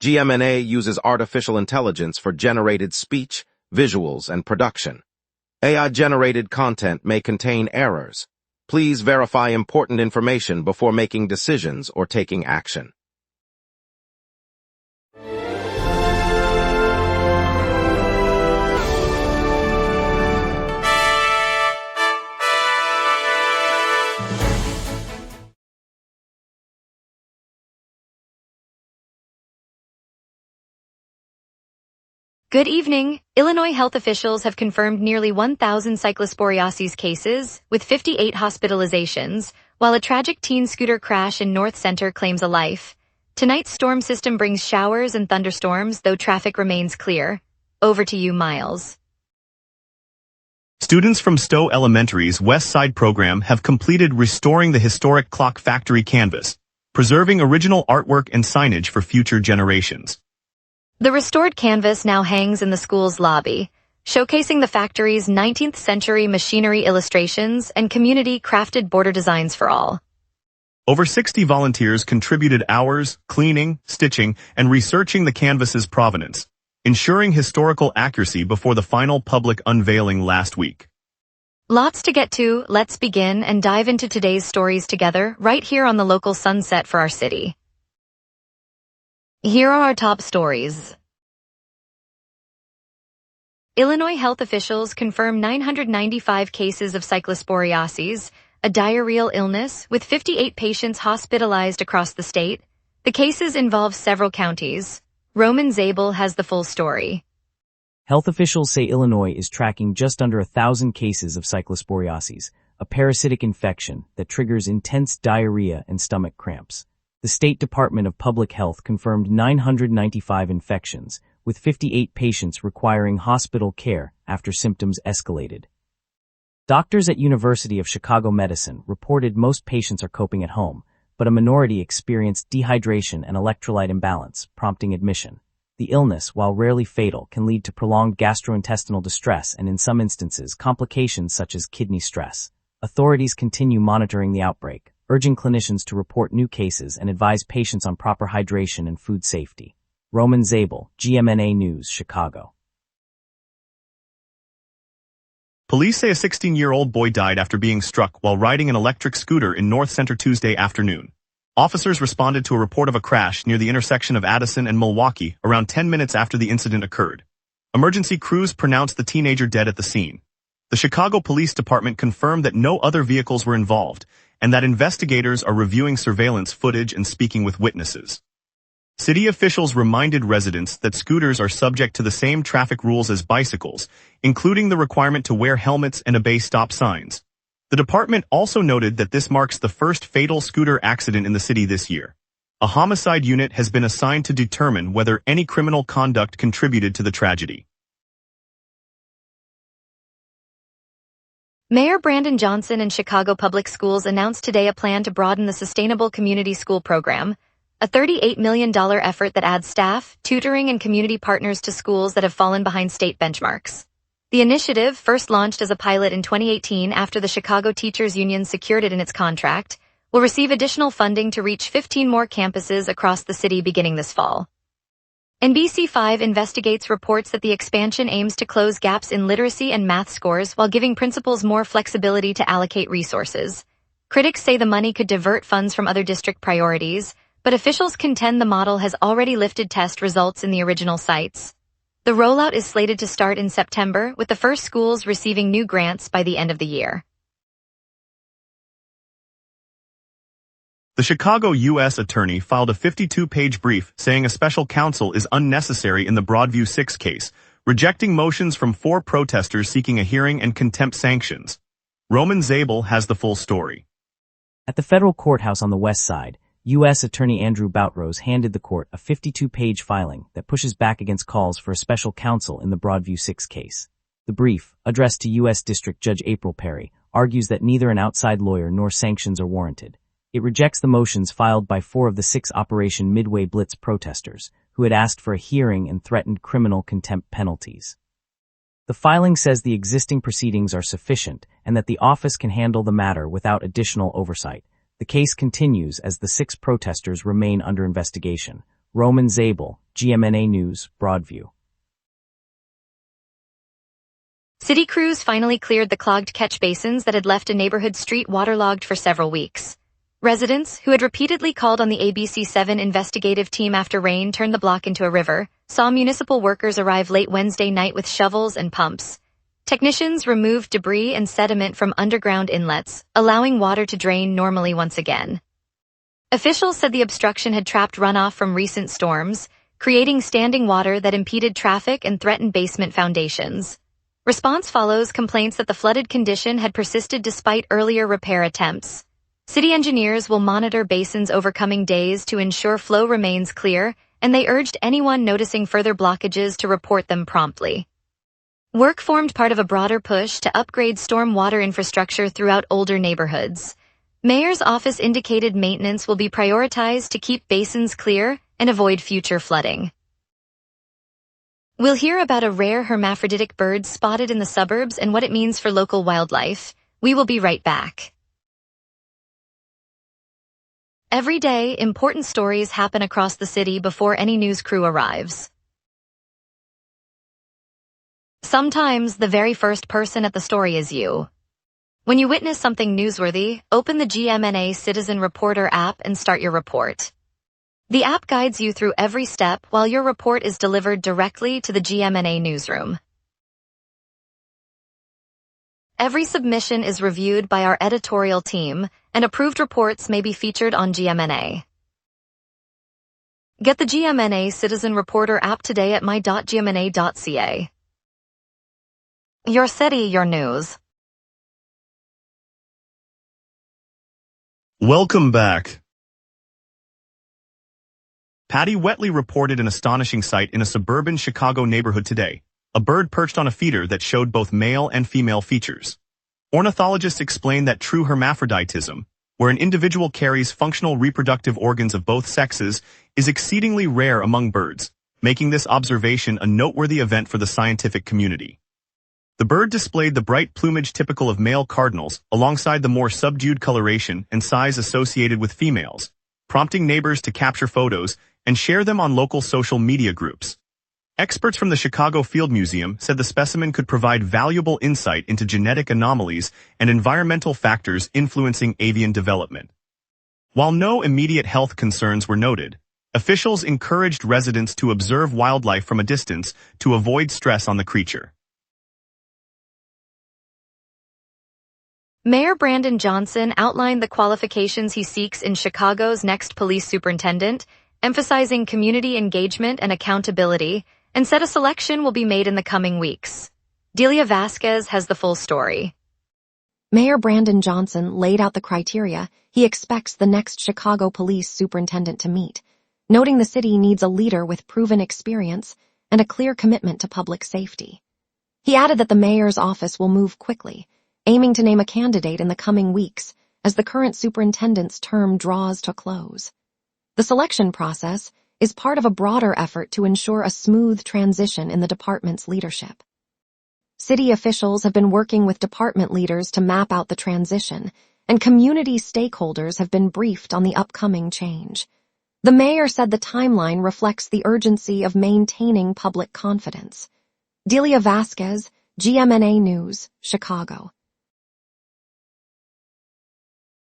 gmna uses artificial intelligence for generated speech, visuals, and production. AI-generated content may contain errors. Please verify important information before making decisions or taking action. Good evening. Illinois health officials have confirmed nearly 1,000 cyclosporiasis cases, with 58 hospitalizations, while a tragic teen scooter crash in North Center claims a life. Tonight's storm system brings showers and thunderstorms, though traffic remains clear. Over to you, Miles. Students from Stowe Elementary's West Side program have completed restoring the historic clock factory canvas, preserving original artwork and signage for future generations. The restored canvas now hangs in the school's lobby, showcasing the factory's 19th-century machinery illustrations and community-crafted border designs for all. Over 60 volunteers contributed hours cleaning, stitching, and researching the canvas's provenance, ensuring historical accuracy before the final public unveiling last week. Lots to get to. Let's begin and dive into today's stories together, right here on the local Sunset for our city. Here are our top stories. Illinois health officials confirm 995 cases of cyclosporiasis, a diarrheal illness, with 58 patients hospitalized across the state. The cases involve several counties. Roman Zabel has the full story. Health officials say Illinois is tracking just under 1,000 cases of cyclosporiasis, a parasitic infection that triggers intense diarrhea and stomach cramps. The State Department of Public Health confirmed 995 infections, with 58 patients requiring hospital care after symptoms escalated. Doctors at University of Chicago Medicine reported most patients are coping at home, but a minority experienced dehydration and electrolyte imbalance, prompting admission. The illness, while rarely fatal, can lead to prolonged gastrointestinal distress and, in some instances, complications such as kidney stress. Authorities continue monitoring the outbreak, urging clinicians to report new cases and advise patients on proper hydration and food safety. Roman Zabel, GMNA News, Chicago. Police say a 16-year-old boy died after being struck while riding an electric scooter in North Center Tuesday afternoon. Officers responded to a report of a crash near the intersection of Addison and Milwaukee around 10 minutes after the incident occurred. Emergency crews pronounced the teenager dead at the scene. The Chicago Police Department confirmed that no other vehicles were involved, and that investigators are reviewing surveillance footage and speaking with witnesses. City officials reminded residents that scooters are subject to the same traffic rules as bicycles, including the requirement to wear helmets and obey stop signs. The department also noted that this marks the first fatal scooter accident in the city this year. A homicide unit has been assigned to determine whether any criminal conduct contributed to the tragedy. Mayor Brandon Johnson and Chicago Public Schools announced today a plan to broaden the Sustainable Community School Program, a $38 million effort that adds staff, tutoring, and community partners to schools that have fallen behind state benchmarks. The initiative, first launched as a pilot in 2018 after the Chicago Teachers Union secured it in its contract, will receive additional funding to reach 15 more campuses across the city beginning this fall. NBC5 investigates reports that the expansion aims to close gaps in literacy and math scores while giving principals more flexibility to allocate resources. Critics say the money could divert funds from other district priorities, but officials contend the model has already lifted test results in the original sites. The rollout is slated to start in September, with the first schools receiving new grants by the end of the year. The Chicago U.S. Attorney filed a 52-page brief saying a special counsel is unnecessary in the Broadview 6 case, rejecting motions from 4 protesters seeking a hearing and contempt sanctions. Roman Zabel has the full story. At the federal courthouse on the west side, U.S. Attorney Andrew Boutrose handed the court a 52-page filing that pushes back against calls for a special counsel in the Broadview 6 case. The brief, addressed to U.S. District Judge April Perry, argues that neither an outside lawyer nor sanctions are warranted. It rejects the motions filed by 4 of the 6 Operation Midway Blitz protesters, who had asked for a hearing and threatened criminal contempt penalties. The filing says the existing proceedings are sufficient and that the office can handle the matter without additional oversight. The case continues as the 6 protesters remain under investigation, Roman Zabel, GMNA News, Broadview. City crews finally cleared the clogged catch basins that had left a neighborhood street waterlogged for several weeks. Residents, who had repeatedly called on the ABC7 investigative team after rain turned the block into a river, saw municipal workers arrive late Wednesday night with shovels and pumps. Technicians removed debris and sediment from underground inlets, allowing water to drain normally once again. Officials said the obstruction had trapped runoff from recent storms, creating standing water that impeded traffic and threatened basement foundations. Response follows complaints that the flooded condition had persisted despite earlier repair attempts. City engineers will monitor basins over coming days to ensure flow remains clear, and they urged anyone noticing further blockages to report them promptly. Work formed part of a broader push to upgrade storm water infrastructure throughout older neighborhoods. Mayor's office indicated maintenance will be prioritized to keep basins clear and avoid future flooding. We'll hear about a rare hermaphroditic bird spotted in the suburbs and what it means for local wildlife. We will be right back. Every day, important stories happen across the city before any news crew arrives. Sometimes the very first person at the story is you. When you witness something newsworthy, open the GMNA Citizen Reporter app and start your report. The app guides you through every step while your report is delivered directly to the GMNA newsroom. Every submission is reviewed by our editorial team, and approved reports may be featured on GMNA. Get the GMNA Citizen Reporter app today at my.gmna.ca. Your city, your news. Welcome back. Patty Wetley reported an astonishing sight in a suburban Chicago neighborhood today, a bird perched on a feeder that showed both male and female features. Ornithologists explain that true hermaphroditism, where an individual carries functional reproductive organs of both sexes, is exceedingly rare among birds, making this observation a noteworthy event for the scientific community. The bird displayed the bright plumage typical of male cardinals, alongside the more subdued coloration and size associated with females, prompting neighbors to capture photos and share them on local social media groups. Experts from the Chicago Field Museum said the specimen could provide valuable insight into genetic anomalies and environmental factors influencing avian development. While no immediate health concerns were noted, officials encouraged residents to observe wildlife from a distance to avoid stress on the creature. Mayor Brandon Johnson outlined the qualifications he seeks in Chicago's next police superintendent, emphasizing community engagement and accountability, and said a selection will be made in the coming weeks. Delia Vasquez has the full story. Mayor Brandon Johnson laid out the criteria he expects the next Chicago police superintendent to meet, noting the city needs a leader with proven experience and a clear commitment to public safety. He added that the mayor's office will move quickly, aiming to name a candidate in the coming weeks as the current superintendent's term draws to close. The selection process is part of a broader effort to ensure a smooth transition in the department's leadership. City officials have been working with department leaders to map out the transition, and community stakeholders have been briefed on the upcoming change. The mayor said the timeline reflects the urgency of maintaining public confidence. Delia Vasquez, GMNA News, Chicago.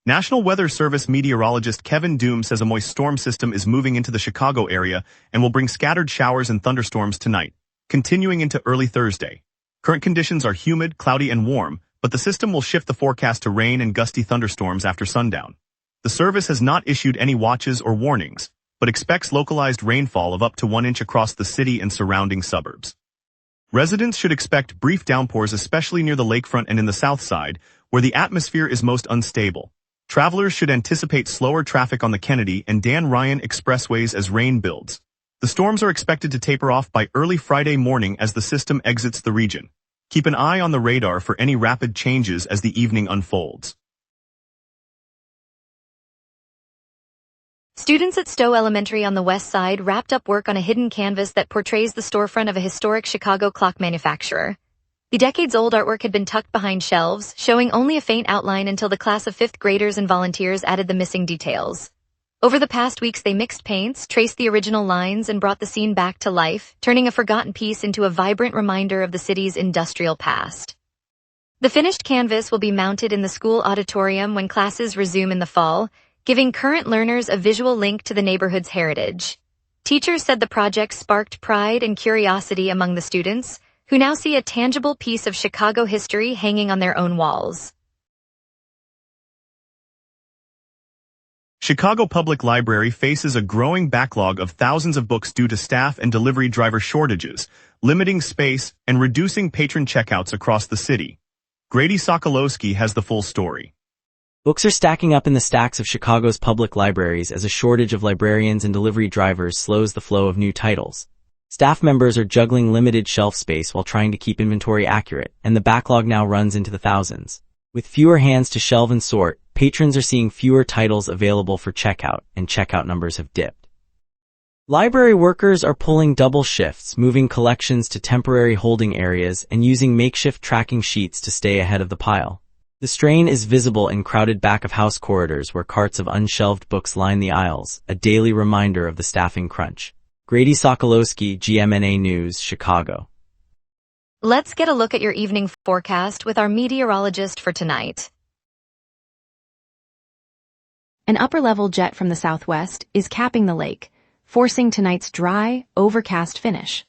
National Weather Service meteorologist Kevin Doom says a moist storm system is moving into the Chicago area and will bring scattered showers and thunderstorms tonight, continuing into early Thursday. Current conditions are humid, cloudy, and warm, but the system will shift the forecast to rain and gusty thunderstorms after sundown. The service has not issued any watches or warnings, but expects localized rainfall of up to 1 inch across the city and surrounding suburbs. Residents should expect brief downpours, especially near the lakefront and in the south side, where the atmosphere is most unstable. Travelers should anticipate slower traffic on the Kennedy and Dan Ryan expressways as rain builds. The storms are expected to taper off by early Friday morning as the system exits the region. Keep an eye on the radar for any rapid changes as the evening unfolds. Students at Stowe Elementary on the west side wrapped up work on a hidden canvas that portrays the storefront of a historic Chicago clock manufacturer. The decades-old artwork had been tucked behind shelves, showing only a faint outline until the class of 5th graders and volunteers added the missing details. Over the past weeks, they mixed paints, traced the original lines, and brought the scene back to life, turning a forgotten piece into a vibrant reminder of the city's industrial past. The finished canvas will be mounted in the school auditorium when classes resume in the fall, giving current learners a visual link to the neighborhood's heritage. Teachers said the project sparked pride and curiosity among the students, who now see a tangible piece of Chicago history hanging on their own walls. Chicago Public Library faces a growing backlog of thousands of books due to staff and delivery driver shortages, limiting space and reducing patron checkouts across the city. Grady Sokolowski has the full story. Books are stacking up in the stacks of Chicago's public libraries as a shortage of librarians and delivery drivers slows the flow of new titles. Staff members are juggling limited shelf space while trying to keep inventory accurate, and the backlog now runs into the thousands. With fewer hands to shelve and sort, patrons are seeing fewer titles available for checkout, and checkout numbers have dipped. Library workers are pulling double shifts, moving collections to temporary holding areas and using makeshift tracking sheets to stay ahead of the pile. The strain is visible in crowded back-of-house corridors where carts of unshelved books line the aisles, a daily reminder of the staffing crunch. Grady Sokolowski, GMNA News, Chicago. Let's get a look at your evening forecast with our meteorologist for tonight. An upper-level jet from the southwest is capping the lake, forcing tonight's dry, overcast finish.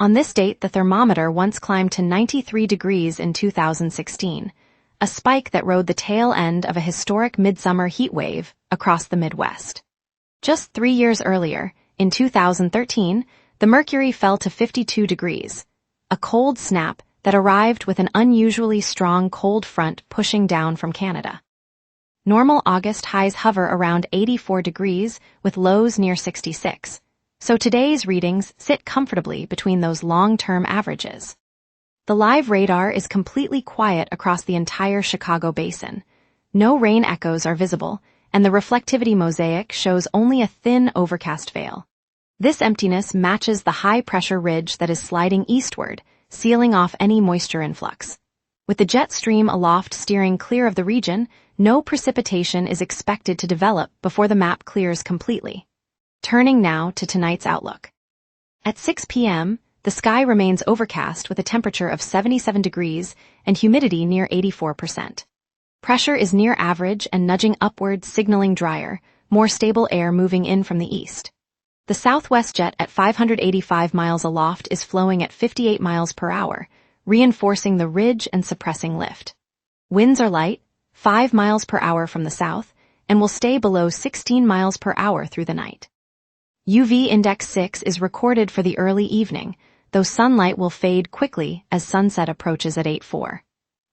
On this date, the thermometer once climbed to 93 degrees in 2016, a spike that rode the tail end of a historic midsummer heat wave across the Midwest. Just 3 years earlier, in 2013, the mercury fell to 52 degrees, a cold snap that arrived with an unusually strong cold front pushing down from Canada. Normal August highs hover around 84 degrees with lows near 66, so today's readings sit comfortably between those long-term averages. The live radar is completely quiet across the entire Chicago basin. No rain echoes are visible, and the reflectivity mosaic shows only a thin overcast veil. This emptiness matches the high-pressure ridge that is sliding eastward, sealing off any moisture influx. With the jet stream aloft steering clear of the region, no precipitation is expected to develop before the map clears completely. Turning now to tonight's outlook. At 6 p.m., the sky remains overcast with a temperature of 77 degrees and humidity near 84%. Pressure is near average and nudging upward, signaling drier, more stable air moving in from the east. The southwest jet at 585 miles aloft is flowing at 58 miles per hour, reinforcing the ridge and suppressing lift. Winds are light, 5 miles per hour from the south, and will stay below 16 miles per hour through the night. UV index 6 is recorded for the early evening, though sunlight will fade quickly as sunset approaches at 8:04.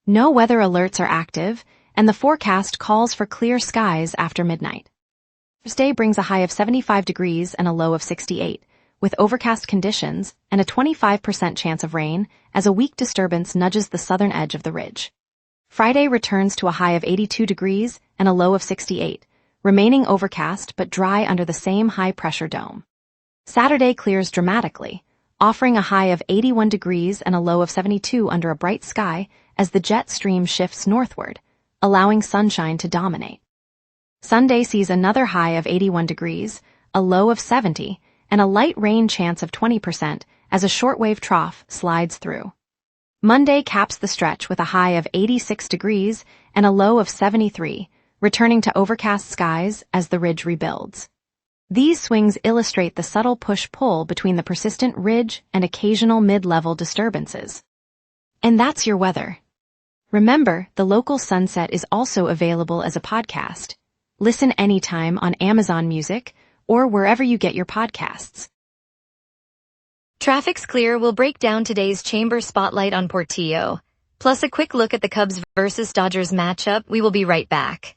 No weather alerts are active, and the forecast calls for clear skies after midnight. Thursday brings a high of 75 degrees and a low of 68, with overcast conditions and a 25% chance of rain as a weak disturbance nudges the southern edge of the ridge. Friday returns to a high of 82 degrees and a low of 68, remaining overcast but dry under the same high-pressure dome. Saturday clears dramatically, offering a high of 81 degrees and a low of 72 under a bright sky as the jet stream shifts northward, allowing sunshine to dominate. Sunday sees another high of 81 degrees, a low of 70, and a light rain chance of 20% as a shortwave trough slides through. Monday caps the stretch with a high of 86 degrees and a low of 73, returning to overcast skies as the ridge rebuilds. These swings illustrate the subtle push-pull between the persistent ridge and occasional mid-level disturbances. And that's your weather. Remember, the local sunset is also available as a podcast. Listen anytime on Amazon Music or wherever you get your podcasts. Traffic's clear will break down today's Chamber Spotlight on Portillo, plus a quick look at the Cubs versus Dodgers matchup. We will be right back.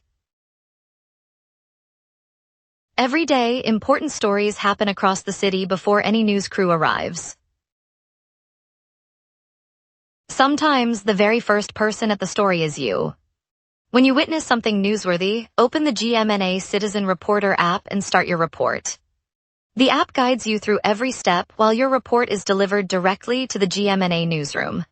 Every day, important stories happen across the city before any news crew arrives. Sometimes the very first person at the story is you. When you witness something newsworthy, open the GMNA Citizen Reporter app and start your report. The app guides you through every step while your report is delivered directly to the GMNA newsroom.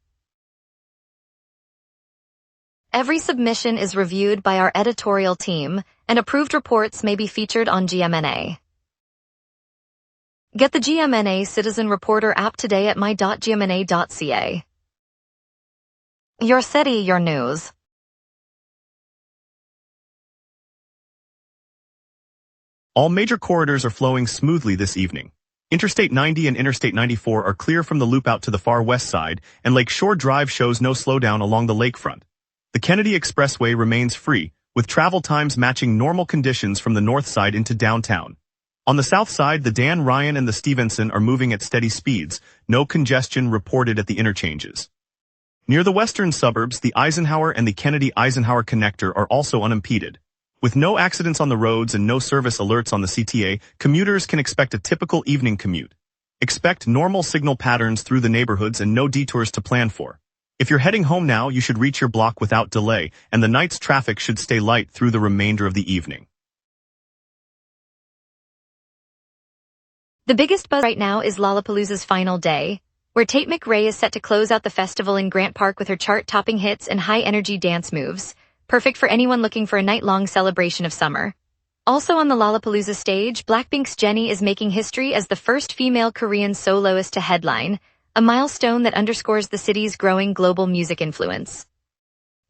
Every submission is reviewed by our editorial team, and approved reports may be featured on GMNA. Get the GMNA Citizen Reporter app today at my.gmna.ca. Your city, your news. All major corridors are flowing smoothly this evening. Interstate 90 and Interstate 94 are clear from the loop out to the far west side, and Lake Shore Drive shows no slowdown along the lakefront. The Kennedy Expressway remains free, with travel times matching normal conditions from the north side into downtown. On the south side, the Dan Ryan and the Stevenson are moving at steady speeds, no congestion reported at the interchanges. Near the western suburbs, the Eisenhower and the Kennedy-Eisenhower connector are also unimpeded. With no accidents on the roads and no service alerts on the CTA, commuters can expect a typical evening commute. Expect normal signal patterns through the neighborhoods and no detours to plan for. If you're heading home now, you should reach your block without delay, and the night's traffic should stay light through the remainder of the evening. The biggest buzz right now is Lollapalooza's final day, where Tate McRae is set to close out the festival in Grant Park with her chart-topping hits and high-energy dance moves, perfect for anyone looking for a night-long celebration of summer. Also on the Lollapalooza stage, Blackpink's Jennie is making history as the first female Korean soloist to headline, a milestone that underscores the city's growing global music influence.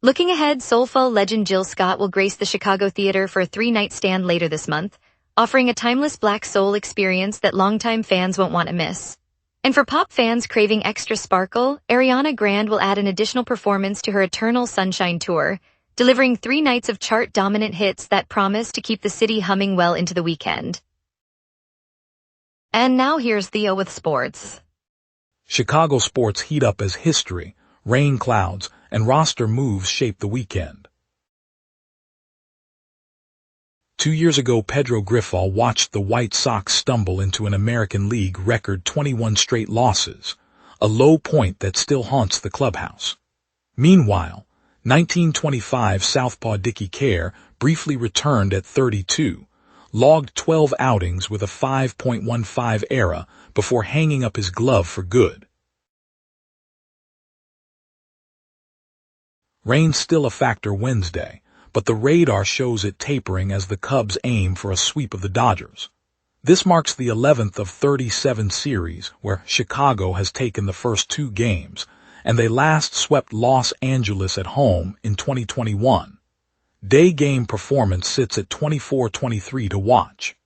Looking ahead, soulful legend Jill Scott will grace the Chicago Theater for a 3-night stand later this month, offering a timeless black soul experience that longtime fans won't want to miss. And for pop fans craving extra sparkle, Ariana Grande will add an additional performance to her Eternal Sunshine Tour, delivering 3 nights of chart-dominant hits that promise to keep the city humming well into the weekend. And now here's Theo with sports. Chicago sports heat up as history, rain clouds, and roster moves shape the weekend. 2 years ago, Pedro Grifol watched the White Sox stumble into an American League record 21 straight losses, a low point that still haunts the clubhouse. Meanwhile, 1925 southpaw Dickie Kerr briefly returned at 32, logged 12 outings with a 5.15 ERA before hanging up his glove for good. Rain's still a factor Wednesday, but the radar shows it tapering as the Cubs aim for a sweep of the Dodgers. This marks the 11th of 37 series where Chicago has taken the first 2 games, and they last swept Los Angeles at home in 2021. Day game performance sits at 24-23 to watch.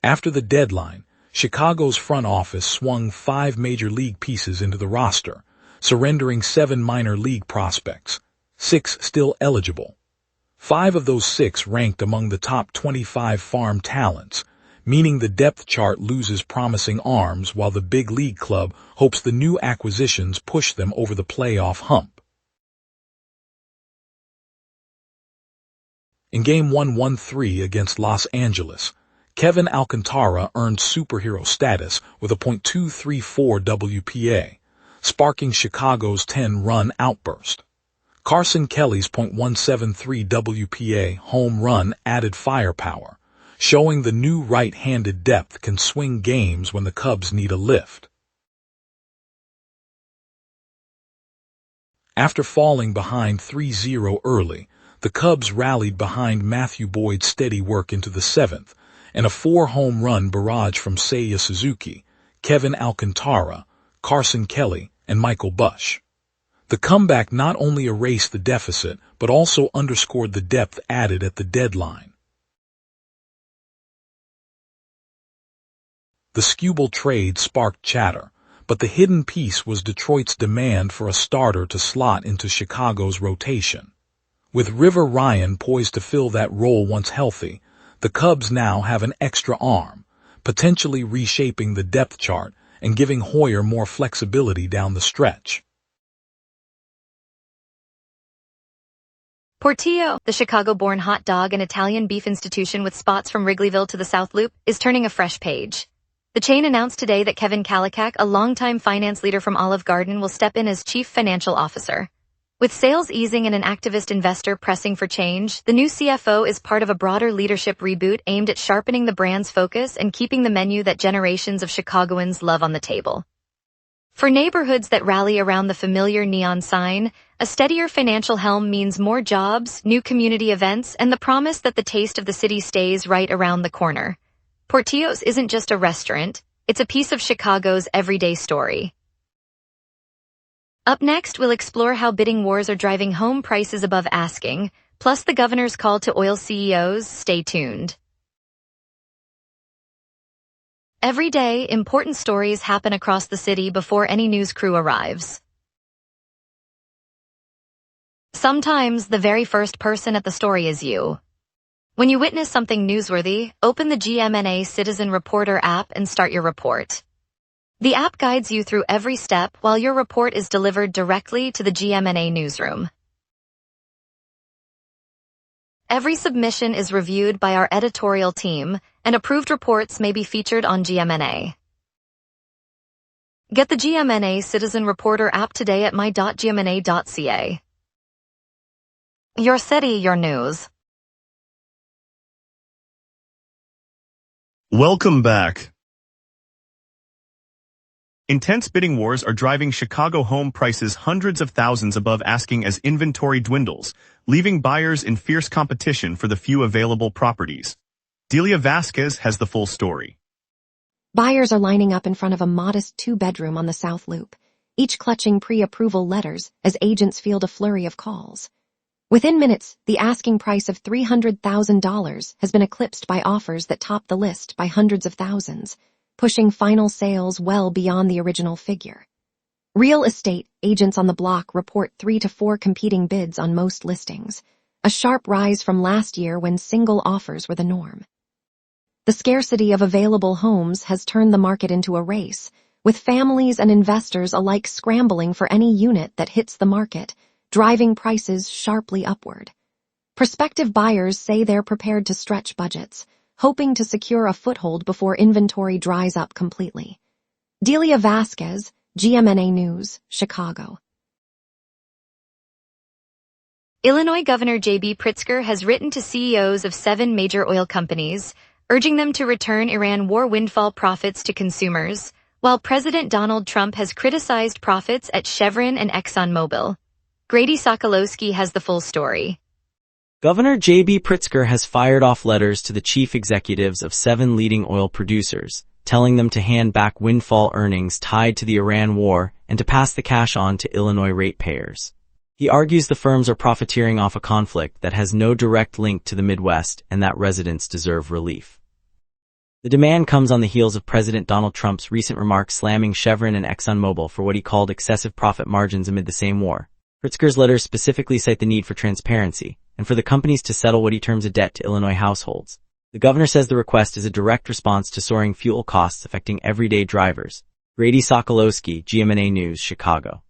After the deadline, Chicago's front office swung 5 major league pieces into the roster, surrendering 7 minor league prospects, 6 still eligible. 5 of those 6 ranked among the top 25 farm talents, meaning the depth chart loses promising arms while the big league club hopes the new acquisitions push them over the playoff hump. In Game 1-1-3 against Los Angeles, Kevin Alcantara earned superhero status with a .234 WPA, sparking Chicago's 10-run outburst. Carson Kelly's .173 WPA home run added firepower, showing the new right-handed depth can swing games when the Cubs need a lift. After falling behind 3-0 early, the Cubs rallied behind Matthew Boyd's steady work into the 7th, and a 4-home run barrage from Seiya Suzuki, Kevin Alcantara, Carson Kelly, and Michael Busch. The comeback not only erased the deficit, but also underscored the depth added at the deadline. The Skubal trade sparked chatter, but the hidden piece was Detroit's demand for a starter to slot into Chicago's rotation. With River Ryan poised to fill that role once healthy, the Cubs now have an extra arm, potentially reshaping the depth chart and giving Hoyer more flexibility down the stretch. Portillo, the Chicago-born hot dog and Italian beef institution with spots from Wrigleyville to the South Loop, is turning a fresh page. The chain announced today that Kevin Kalicak, a longtime finance leader from Olive Garden, will step in as chief financial officer. With sales easing and an activist investor pressing for change, the new CFO is part of a broader leadership reboot aimed at sharpening the brand's focus and keeping the menu that generations of Chicagoans love on the table. For neighborhoods that rally around the familiar neon sign, a steadier financial helm means more jobs, new community events, and the promise that the taste of the city stays right around the corner. Portillo's isn't just a restaurant, it's a piece of Chicago's everyday story. Up next, we'll explore how bidding wars are driving home prices above asking, plus the governor's call to oil CEOs. Stay tuned. Every day, important stories happen across the city before any news crew arrives. Sometimes, the very first person at the story is you. When you witness something newsworthy, open the GMNA Citizen Reporter app and start your report. The app guides you through every step while your report is delivered directly to the GMNA newsroom. Every submission is reviewed by our editorial team, and approved reports may be featured on GMNA. Get the GMNA Citizen Reporter app today at my.gmna.ca. Your city, your news. Welcome back. Intense bidding wars are driving Chicago home prices hundreds of thousands above asking as inventory dwindles, leaving buyers in fierce competition for the few available properties. Delia Vasquez has the full story. Buyers are lining up in front of a modest two-bedroom on the South Loop, each clutching pre-approval letters as agents field a flurry of calls. Within minutes, the asking price of $300,000 has been eclipsed by offers that top the list by hundreds of thousands, pushing final sales well beyond the original figure. Real estate agents on the block report 3 to 4 competing bids on most listings, a sharp rise from last year when single offers were the norm. The scarcity of available homes has turned the market into a race, with families and investors alike scrambling for any unit that hits the market, driving prices sharply upward. Prospective buyers say they're prepared to stretch budgets, hoping to secure a foothold before inventory dries up completely. Delia Vasquez, GMNA News, Chicago. Illinois Governor J.B. Pritzker has written to CEOs of 7 major oil companies, urging them to return Iran war windfall profits to consumers, while President Donald Trump has criticized profits at Chevron and ExxonMobil. Grady Sokolowski has the full story. Governor J.B. Pritzker has fired off letters to the chief executives of 7 leading oil producers, telling them to hand back windfall earnings tied to the Iran war and to pass the cash on to Illinois ratepayers. He argues the firms are profiteering off a conflict that has no direct link to the Midwest and that residents deserve relief. The demand comes on the heels of President Donald Trump's recent remarks slamming Chevron and ExxonMobil for what he called excessive profit margins amid the same war. Pritzker's letters specifically cite the need for transparency and for the companies to settle what he terms a debt to Illinois households. The governor says the request is a direct response to soaring fuel costs affecting everyday drivers. Grady Sokolowski, GMNA News, Chicago.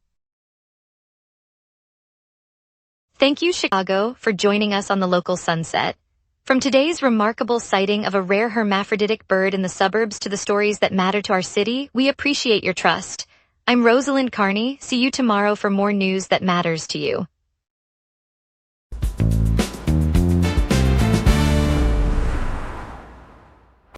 Thank you, Chicago, for joining us on the local sunset. From today's remarkable sighting of a rare hermaphroditic bird in the suburbs to the stories that matter to our city, we appreciate your trust. I'm Rosalind Carney. See you tomorrow for more news that matters to you.